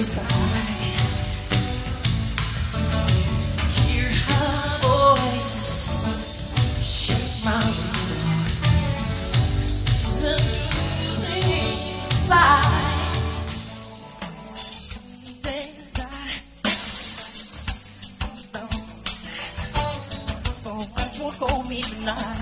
side. Hear her voice, shake my heart. The inside. For what you hold me tonight.